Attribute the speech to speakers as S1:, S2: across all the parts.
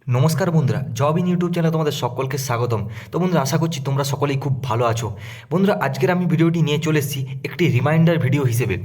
S1: নমস্কার বন্ধুরা, job in YouTube চ্যানেলে তোমাদের সকলকে স্বাগতম। তো বন্ধুরা, আশা করছি তোমরা সকলেই খুব ভালো আছো। বন্ধুরা, আজকের আমি ভিডিওটি নিয়ে চলে এসেছি একটি রিমাইন্ডার ভিডিও হিসেবে।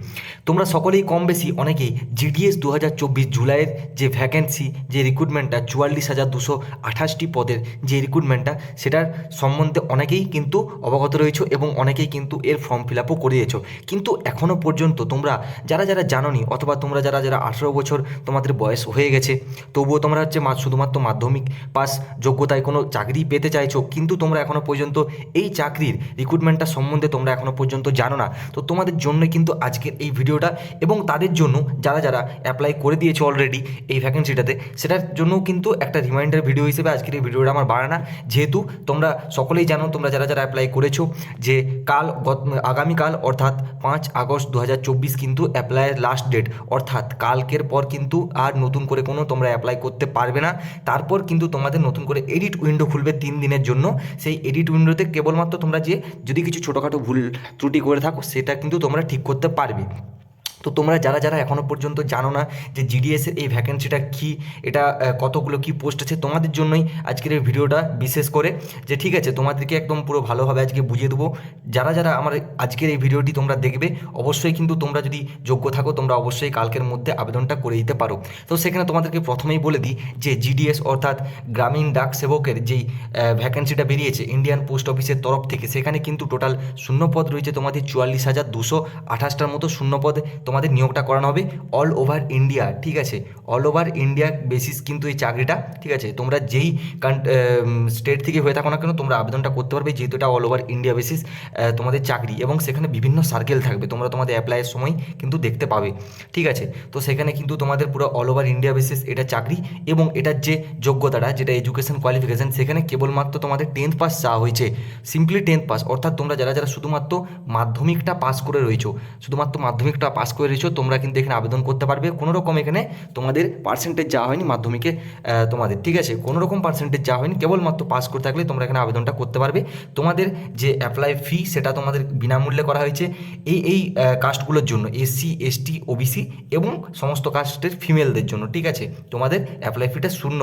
S1: তোমরা সকলেই কম বেশি অনেকেই জিডিএস 2024 জুলাইয়ের যে ভ্যাকেন্সি, যে রিক্রুটমেন্টটা 44,228টি পদের যে রিক্রুটমেন্টটা, সেটার সম্বন্ধে অনেকেই কিন্তু অবগত রয়েছো এবং অনেকেই কিন্তু এর ফর্ম ফিল আপও করে দিয়েছো। কিন্তু এখনও পর্যন্ত তোমরা যারা যারা জানোনি, অথবা তোমরা যারা যারা 18 বছর তোমাদের বয়স হয়ে গেছে, তবুও তোমরা হচ্ছে শুধুমাত্র মাধ্যমিক পাস যোগ্যতায় কোনো চাকরি পেতে চাইছো, কিন্তু তোমরা এখনও পর্যন্ত এই চাকরির রিক্রুটমেন্টটা সম্বন্ধে তোমরা এখনও পর্যন্ত জানো না, তো তোমাদের জন্য কিন্তু আজকের এই ভিডিওটা। এবং তাদের জন্য যারা যারা অ্যাপ্লাই করে দিয়েছো অলরেডি এই ভ্যাকেন্সিটাতে, সেটার জন্যও কিন্তু একটা রিমাইন্ডার ভিডিও হিসেবে আজকের এই ভিডিওটা আমার বানানো। যেহেতু তোমরা সকলেই জানো, তোমরা যারা যারা অ্যাপ্লাই করেছো, যে আগামীকাল অর্থাৎ 5 আগস্ট 2024 কিন্তু অ্যাপ্লাইয়ের লাস্ট ডেট। অর্থাৎ কালকের পর কিন্তু আর নতুন করে কোনো তোমরা অ্যাপ্লাই করতে পারবে না। তারপর কিন্তু তোমাদের নতুন করে এডিট উইন্ডো খুলবে 3 দিনের জন্য। সেই এডিট উইন্ডোতে কেবলমাত্র তোমরা যে যদি কিছু ছোটোখাটো ভুল ত্রুটি করে থাকো, সেটা কিন্তু তোমরা ঠিক করতে পারবে। তো তোমরা যারা যারা এখনও পর্যন্ত জানো না যে জিডিএসের এই ভ্যাকেন্সিটা কী, এটা কতগুলো কী পোস্ট আছে, তোমাদের জন্যই আজকের এই ভিডিওটা বিশেষ করে। যে ঠিক আছে, তোমাদেরকে একদম পুরো ভালোভাবে আজকে বুঝিয়ে দেবো। যারা যারা আমার আজকের এই ভিডিওটি তোমরা দেখবে, অবশ্যই কিন্তু তোমরা যদি যোগ্য থাকো, তোমরা অবশ্যই কালকের মধ্যে আবেদনটা করে দিতে পারো। তো সেখানে তোমাদেরকে প্রথমেই বলে দিই যে জিডিএস অর্থাৎ গ্রামীণ ডাক সেবকের যেই ভ্যাকেন্সিটা বেরিয়েছে ইন্ডিয়ান পোস্ট অফিসের তরফ থেকে, সেখানে কিন্তু টোটাল শূন্যপদ রয়েছে তোমাদের 44,228টার মতো শূন্যপদ। তোমাদের নিয়োগটা করানো হবে অল ওভার ইন্ডিয়া, ঠিক আছে? অল ওভার ইন্ডিয়া বেসিস কিন্তু এই চাকরিটা, ঠিক আছে? তোমরা যেই স্টেট থেকে হয়ে থাকো না কেন, তোমরা আবেদনটা করতে পারবে, যেহেতু এটা অল ওভার ইন্ডিয়া বেসিস তোমাদের চাকরি। এবং সেখানে বিভিন্ন সার্কেল থাকবে, তোমরা তোমাদের অ্যাপ্লাইয়ের সময় কিন্তু দেখতে পাবে, ঠিক আছে? তো সেখানে কিন্তু তোমাদের পুরো অল ওভার ইন্ডিয়া বেসিস এটা চাকরি। এবং এটার যে যোগ্যতাটা, যেটা এডুকেশন কোয়ালিফিকেশান, সেখানে কেবলমাত্র তোমাদের 10th পাস চাওয়া হয়েছে, সিম্পলি 10th পাস। অর্থাৎ তোমরা যারা যারা শুধুমাত্র মাধ্যমিকটা পাস করে রয়েছো, শুধুমাত্র মাধ্যমিকটা পাস করে রয়েছো, তোমরা কিন্তু এখানে আবেদন করতে পারবে। কোনো রকম এখানে তোমাদের পার্সেন্টেজ যাওয়া হয়নি মাধ্যমিকে তোমাদের, ঠিক আছে? কোনো রকম পার্সেন্টেজ যাওয়া হয়নি, কেবলমাত্র পাস করে থাকলে তোমরা এখানে আবেদনটা করতে পারবে। তোমাদের যে অ্যাপ্লাই ফি, সেটা তোমাদের বিনামূল্যে করা হয়েছে এই কাস্টগুলোর জন্য, এসসি, এসটি, ওবিসি এবং সমস্ত কাস্টের ফিমেলদের জন্য, ঠিক আছে? তোমাদের অ্যাপ্লাই ফিটা শূন্য,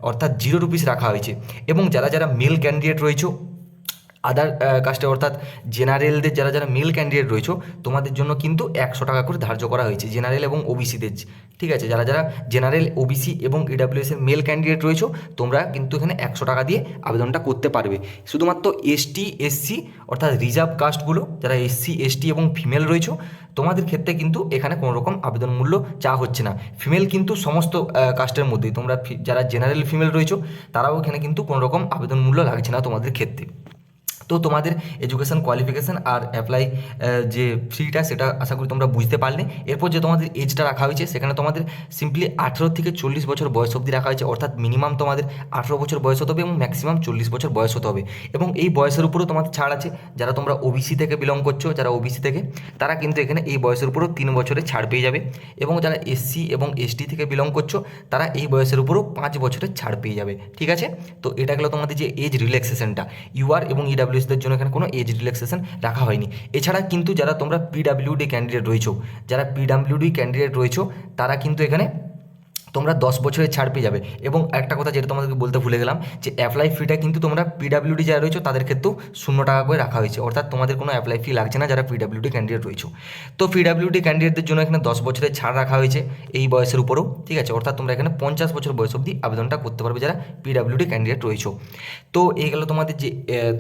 S1: অর্থাৎ 0 রুপিস রাখা হয়েছে। এবং যারা যারা মেল ক্যান্ডিডেট রয়েছে আদার কাস্টে, অর্থাৎ জেনারেলদের যারা যারা মেল ক্যান্ডিডেট রয়েছে, তোমাদের জন্য কিন্তু 100 টাকা করে ধার্য করা হয়েছে, জেনারেল এবং ওবিসিদের, ঠিক আছে? যারা যারা জেনারেল, ওবিসি এবং ইডাব্লিউএস এর মেল ক্যান্ডিডেট রয়েছে, তোমরা কিন্তু এখানে 100 টাকা দিয়ে আবেদনটা করতে পারবে। শুধুমাত্র এসটি, এসসি অর্থাৎ রিজার্ভ কাস্টগুলো, যারা এসসি, এসটি এবং ফিমেল রয়েছে, তোমাদের ক্ষেত্রে কিন্তু এখানে কোনো রকম আবেদন মূল্য চাওয়া হচ্ছে না। ফিমেল কিন্তু সমস্ত কাস্টের মধ্যেই, তোমরা যারা জেনারেল ফিমেল রয়েছে, তারাও এখানে কিন্তু কোনো রকম আবেদন মূল্য লাগছে না তোমাদের ক্ষেত্রে। তো তোমাদের এডুকেশন কোয়ালিফিকেশান আর অ্যাপ্লাই যে ফিটা, সেটা আশা করি তোমরা বুঝতে পারলে। এরপর যে তোমাদের এজটা রাখা হয়েছে, সেখানে তোমাদের সিম্পলি 18 থেকে 40 বছর বয়স অবধি রাখা হয়েছে। অর্থাৎ মিনিমাম তোমাদের 18 বছর বয়স হতে হবে এবং ম্যাক্সিমাম 40 বছর বয়স হতে হবে। এবং এই বয়সের উপরেও তোমাদের ছাড় আছে। যারা তোমরা ওবিসি থেকে বিলং করছো, যারা ওবিসি থেকে, তারা কিন্তু এখানে এই বয়সের উপরেও 3 বছরের ছাড় পেয়ে যাবে। এবং যারা এসসি এবং এসটি থেকে বিলং করছো, তারা এই বয়সের উপরেও 5 বছরের ছাড় পেয়ে যাবে, ঠিক আছে? তো এটা গেলো তোমাদের যে এজ রিল্যাক্সেশনটা। ইউআর এবং ইডাব্লিউএসদের জন্য এখানে কোনো এজ রিল্যাক্সেশন রাখা হয়নি। এছাড়া কিন্তু যারা তোমরা পিডাব্লিউডি ক্যান্ডিডেট রয়েছো, যারা পিডাব্লিউডি ক্যান্ডিডেট রয়েছো, তারা কিন্তু এখানে তোমরা 10 বছরের ছাড় পেয়ে যাবে। এবং একটা কথা যেটা তোমাদেরকে বলতে ভুলে গেলাম, যে অ্যাপ্লাই ফিটা কিন্তু তোমরা পিডাব্লিউডি যারা রয়েছে, তাদের ক্ষেত্রেও 0 টাকা করে রাখা হয়েছে। অর্থাৎ তোমাদের কোনো অ্যাপ্লাই ফি লাগছে না যারা পিডাব্লিউডি ক্যান্ডিডেট রয়েছে। তো পিডাব্লিউডি ক্যান্ডিডেটদের জন্য এখানে 10 বছরের ছাড় রাখা হয়েছে এই বয়সের উপরেও, ঠিক আছে? অর্থাৎ তোমরা এখানে 50 বছর বয়স অবধি আবেদনটা করতে পারবে যারা পিডাব্লিউডি ক্যান্ডিডেট রয়েছে। তো এই গেলো তোমাদের যে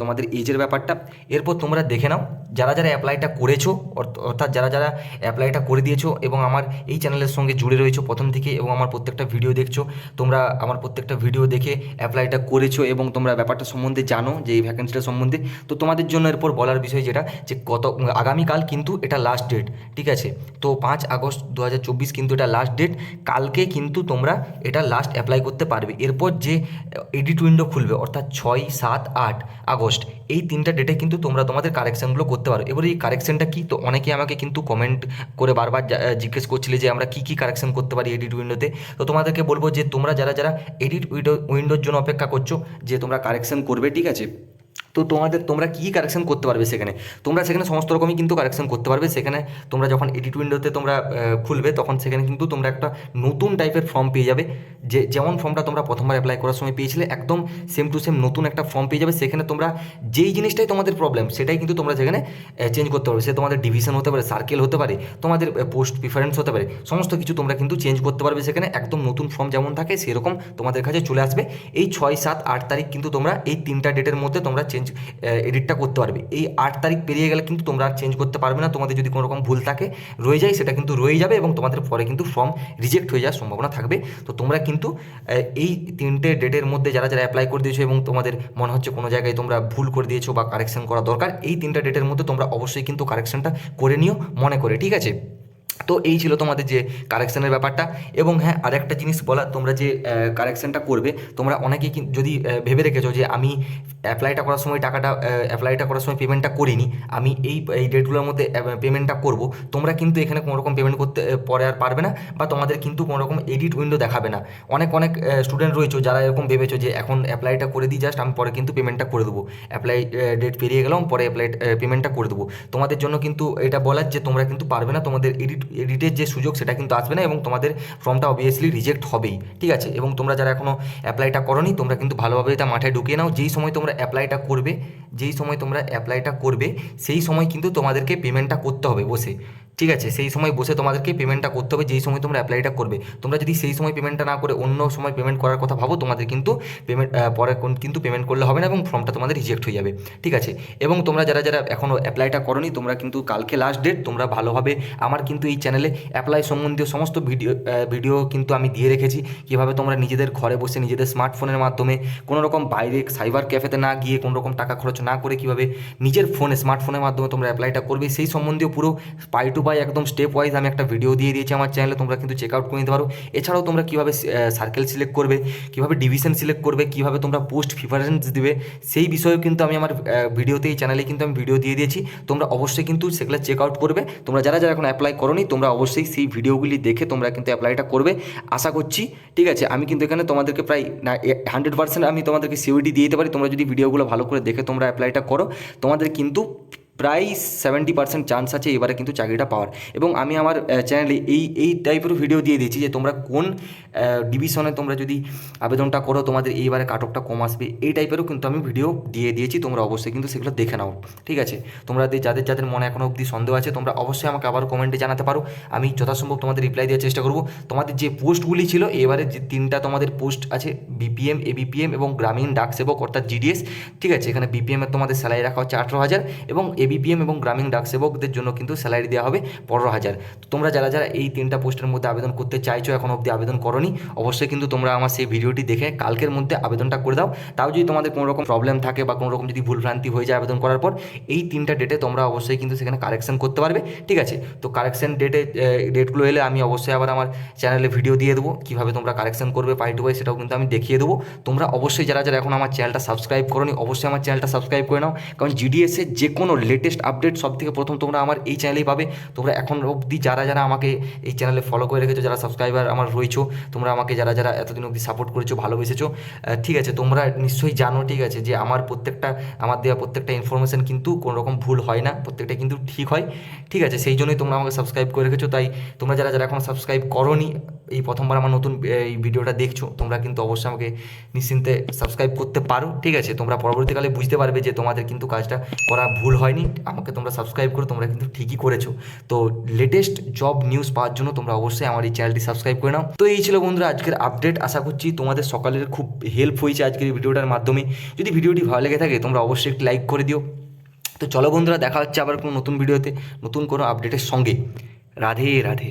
S1: তোমাদের এজের ব্যাপারটা। এরপর তোমরা দেখে নাও যারা যারা অ্যাপ্লাইটা করেছো, অর্থাৎ যারা যারা অ্যাপ্লাইটা করে দিয়েছো এবং আমার এই চ্যানেলের সঙ্গে জুড়ে রয়েছো প্রথম থেকে, এবং আমার প্রত্যেকটা ভিডিও দেখছো, তোমরা আমার প্রত্যেকটা ভিডিও দেখে অ্যাপ্লাইটা করেছো এবং তোমরা ব্যাপারটা সম্বন্ধে জানো, যে এই ভ্যাকেন্সিটা সম্বন্ধে। তো তোমাদের জন্য এরপর বলার বিষয় যেটা, যে আগামীকাল কিন্তু এটা লাস্ট ডেট, ঠিক আছে? তো 5 আগস্ট 2024 কিন্তু এটা লাস্ট ডেট। কালকে কিন্তু তোমরা এটা লাস্ট অ্যাপ্লাই করতে পারবে। এরপর যে এডিট উইন্ডো খুলবে, অর্থাৎ 6, 7, 8 আগস্ট, এই 3টা ডেটে কিন্তু তোমরা তোমাদের কারেকশানগুলো করতে পারো। এবার এই কারেকশানটা কী, তো অনেকে আমাকে কিন্তু কমেন্ট করে বারবার জিজ্ঞেস করছিলে যে আমরা কী কী কারেকশান করতে পারি এডিট উইন্ডোতে। তো তোমাদেরকে বলবো যে তোমরা যারা যারা এডিট উইন্ডোর জন্য অপেক্ষা করছো, যে তোমরা কারেকশান করবে, ঠিক আছে? তো তোমরা কী কারেকশন করতে পারবে সেখানে, তোমরা সেখানে সমস্ত রকমই কিন্তু কারেকশন করতে পারবে। সেখানে তোমরা যখন এডিট উইন্ডোতে তোমরা খুলবে, তখন সেখানে কিন্তু তোমরা একটা নতুন টাইপের ফর্ম পেয়ে যাবে, যেমন ফর্মটা তোমরা প্রথমবার অ্যাপ্লাই করার সময় পেয়েছিলে, একদম সেম টু সেম নতুন একটা ফর্ম পেয়ে যাবে। সেখানে তোমরা যেই জিনিসটাই তোমাদের প্রবলেম, সেটাই কিন্তু তোমরা সেখানে চেঞ্জ করতে পারবে। সে তোমাদের ডিভিশন হতে পারে, সার্কেল হতে পারে, তোমাদের পোস্ট প্রিফারেন্স হতে পারে, সমস্ত কিছু তোমরা কিন্তু চেঞ্জ করতে পারবে সেখানে। একদম নতুন ফর্ম যেমন থাকে সেরকম তোমাদের কাছে চলে আসবে। এই 6, 7, 8 তারিখ কিন্তু তোমরা এই 3টা ডেটের মধ্যে তোমরা এডিটটা করতে পারবে। এই 8 তারিখ পেরিয়ে গেলে কিন্তু তোমরা আর চেঞ্জ করতে পারবে না। তোমাদের যদি কোনো রকম ভুল থাকে রয়ে যায়, সেটা কিন্তু রয়ে যাবে এবং তোমাদের পরে কিন্তু ফর্ম রিজেক্ট হয়ে যাওয়ার সম্ভাবনা থাকবে। তো তোমরা কিন্তু এই 3টে ডেটের মধ্যে যারা যারা অ্যাপ্লাই করে দিয়েছো এবং তোমাদের মনে হচ্ছে কোনো জায়গায় তোমরা ভুল করে দিয়েছো বা কারেকশন করা দরকার, এই 3টা ডেটের মধ্যে তোমরা অবশ্যই কিন্তু কারেকশনটা করে নিও মনে করে, ঠিক আছে? তো এই ছিল তোমাদের যে কারেকশানের ব্যাপারটা। এবং হ্যাঁ, আরেকটা জিনিস বলা, তোমরা যে কারেকশানটা করবে, তোমরা অনেকেই যদি ভেবে রেখেছো যে আমি অ্যাপ্লাইটা করার সময় অ্যাপ্লাইটা করার সময় পেমেন্টটা করিনি, আমি এই ডেটগুলোর মধ্যে পেমেন্টটা করব, তোমরা কিন্তু এখানে কোনো রকম পেমেন্ট করতে পরে আর পারবে না, বা তোমাদের কিন্তু কোনো রকম এডিট উইন্ডো দেখাবে না। অনেক স্টুডেন্ট রয়েছে যারা এরকম ভেবেছো যে এখন অ্যাপ্লাইটা করে দিই, জাস্ট আমি পরে কিন্তু পেমেন্টটা করে দেবো, অ্যাপ্লাই ডেট পেরিয়ে গেলাম, পরে পেমেন্টটা করে দেবো। তোমাদের জন্য কিন্তু এটা বলার যে তোমরা কিন্তু পারবে না, তোমাদের এডিটের যে সুযোগ সেটা কিন্তু আসবে না এবং তোমাদের ফর্মটা অবভিয়াসলি রিজেক্ট হবেই, ঠিক আছে? এবং তোমরা যারা এখনও অ্যাপ্লাইটা করোনি, তোমরা কিন্তু ভালোভাবে এটা মাথায় ঢুকিয়ে নাও। যেই সময় তোমরা অ্যাপ্লাইটা করবে সেই সময় কিন্তু তোমাদেরকে পেমেন্টটা করতে হবে বসে, ঠিক আছে? সেই সময় বসে তোমাদেরকে পেমেন্টটা করতে হবে, যেই সময় তোমরা অ্যাপ্লাইটা করবে। তোমরা যদি সেই সময় পেমেন্টটা না করে অন্য সময় পেমেন্ট করার কথা ভাবো, তোমাদের কিন্তু পরে কিন্তু পেমেন্ট করলে হবে না এবং ফর্মটা তোমাদের রিজেক্ট হয়ে যাবে, ঠিক আছে? এবং তোমরা যারা যারা এখনও অ্যাপ্লাইটা করোনি, তোমরা কিন্তু কালকে লাস্ট ডেট, তোমরা ভালোভাবে আমার কিন্তু এই চ্যানেলে অ্যাপ্লাই সম্বন্ধীয় সমস্ত ভিডিও কিন্তু আমি দিয়ে রেখেছি, কীভাবে তোমরা নিজেদের ঘরে বসে নিজেদের স্মার্টফোনের মাধ্যমে কোনো রকম বাইরে সাইবার ক্যাফেতে না গিয়ে কোনো রকম টাকা খরচ না করে কীভাবে নিজের স্মার্টফোনের মাধ্যমে তোমরা অ্যাপ্লাইটা করবে, সেই সম্বন্ধীয় পুরো পাই টু পাই একদম স্টেপ ওয়াইজ আমি একটা ভিডিও দিয়ে দিয়েছি আমার চ্যানেলে, তোমরা কিন্তু চেক আউট করে নিতে পারো। এছাড়াও তোমরা কীভাবে সার্কেল সিলেক্ট করবে, কীভাবে ডিভিশন সিলেক্ট করবে, কীভাবে তোমরা পোস্ট প্রিফারেন্স দিবে, সেই বিষয়েও কিন্তু আমি আমার ভিডিওতে, এই চ্যানেলে কিন্তু আমি ভিডিও দিয়ে দিয়েছি। তোমরা অবশ্যই কিন্তু সেগুলো চেক আউট করবে। তোমরা যারা যারা এখন অ্যাপ্লাই করোনি, তোমরা অবশ্যই সেই ভিডিওগুলি দেখে তোমরা কিন্তু অ্যাপ্লাইটা করবে আশা করছি, ঠিক আছে? আমি কিন্তু এখানে তোমাদেরকে প্রায় 100% আমি তোমাদেরকে সিওরিটি দিয়ে দিতে পারি, তোমরা যদি ভিডিওগুলো ভালো করে দেখে তোমরা অ্যাপ্লাইটা করো, তোমাদের কিন্তু প্রায় 70% চান্স আছে এবারে কিন্তু চাকরিটা পাওয়ার। এবং আমি আমার চ্যানেলে এই টাইপের ভিডিও দিয়ে দিয়েছি যে তোমরা কোন ডিভিশনে তোমরা যদি আবেদনটা করো তোমাদের এইবারে কাট অফটা কম আসবে, এই টাইপেরও কিন্তু আমি ভিডিও দিয়ে দিয়েছি। তোমরা অবশ্যই কিন্তু সেগুলো দেখে নাও, ঠিক আছে? তোমরা যাদের যাদের মনে এখনও অবধি সন্দেহ আছে, তোমরা অবশ্যই আমাকে আবার কমেন্টে জানাতে পারো, আমি যথাসম্ভব তোমাদের রিপ্লাই দেওয়ার চেষ্টা করব। তোমাদের যে পোস্টগুলি ছিল, এবারে যে 3টা তোমাদের পোস্ট আছে, বিপিএম, এবিপিএম এবং গ্রামীণ ডাক সেবক অর্থাৎ জিডিএস, ঠিক আছে? এখানে বিপিএমের তোমাদের স্যালারি রাখা হচ্ছে 18,000 এবং এবিপিএম এবং গ্রামীণ ডাক সেবকদের জন্য কিন্তু স্যালারি দেওয়া হবে 15,000। তো তোমরা যারা যারা এই 3টা পোস্টের মধ্যে আবেদন করতে চাইছো, এখন অবধি আবেদন করোনি, অবশ্যই কিন্তু তোমরা আমার সেই ভিডিওটি দেখে কালকের মধ্যে আবেদনটা করে দাও। তাও যদি তোমাদের কোনো রকম প্রবলেম থাকে বা কোনো রকম যদি ভুলভ্রান্তি হয়ে যায় আবেদন করার পর, এই 3টা ডেটে তোমরা অবশ্যই কিন্তু সেখানে কারেকশন করতে পারবে, ঠিক আছে? তো কারেকশন ডেটগুলো এলে আমি অবশ্যই আবার আমার চ্যানেলে ভিডিও দিয়ে দেবো, কীভাবে তোমরা কারেকশন করবে পাই টু পাই, সেটাও কিন্তু আমি দেখিয়ে দেবো। তোমরা অবশ্যই যারা যারা এখন আমার চ্যানেলটা সাবস্ক্রাইব করোনি, অবশ্যই আমার চ্যানেলটা সাবস্ক্রাইব করে নাও, কারণ জিডিএসের যে কোনো লেটেস্ট আপডেট সবথেকে প্রথম তোমরা আমার এই চ্যানেলেই পাবে। তোমরা এখন অবধি যারা যারা আমাকে এই চ্যানেলে ফলো করে রেখেছো, যারা সাবস্ক্রাইবার আমার রয়েছো, তোমরা আমাকে যারা যারা এতদিন অবধি সাপোর্ট করেছো, ভালোবেসেছো, ঠিক আছে? তোমরা নিশ্চয়ই জানো, ঠিক আছে, যে আমার দেওয়া প্রত্যেকটা ইনফরমেশান কিন্তু কোনো রকম ভুল হয় না, প্রত্যেকটা কিন্তু ঠিক হয়, ঠিক আছে? সেই জন্যই তোমরা আমাকে সাবস্ক্রাইব করে রেখেছো। তাই তোমরা যারা যারা এখন সাবস্ক্রাইব করোনি, এই প্রথমবার আমার নতুন এই ভিডিওটা দেখছো, তোমরা কিন্তু অবশ্যই আমাকে নিশ্চিন্তে সাবস্ক্রাইব করতে পারো, ঠিক আছে? তোমরা পরবর্তীকালে বুঝতে পারবে যে তোমাদের কিন্তু কাজটা করা ভুল হয়নি, আমাকে তোমরা সাবস্ক্রাইব করো, তোমরা কিন্তু ঠিকই করেছো। তো লেটেস্ট জব নিউজ পাওয়ার জন্য তোমরা অবশ্যই আমার এই চ্যানেলটি সাবস্ক্রাইব করে নাও। তো এই ছিল বন্ধুরা আজকের আপডেট। আশা করছি তোমাদের সকালের খুব হেল্প হয়েছে আজকের এই ভিডিওটার মাধ্যমে। যদি ভিডিওটি ভালো লেগে থাকে, তোমরা অবশ্যই একটি লাইক করে দিও। তো চলো বন্ধুরা, দেখা হচ্ছে আবার কোনো নতুন ভিডিওতে নতুন কোনো আপডেটের সঙ্গে। রাধে রাধে।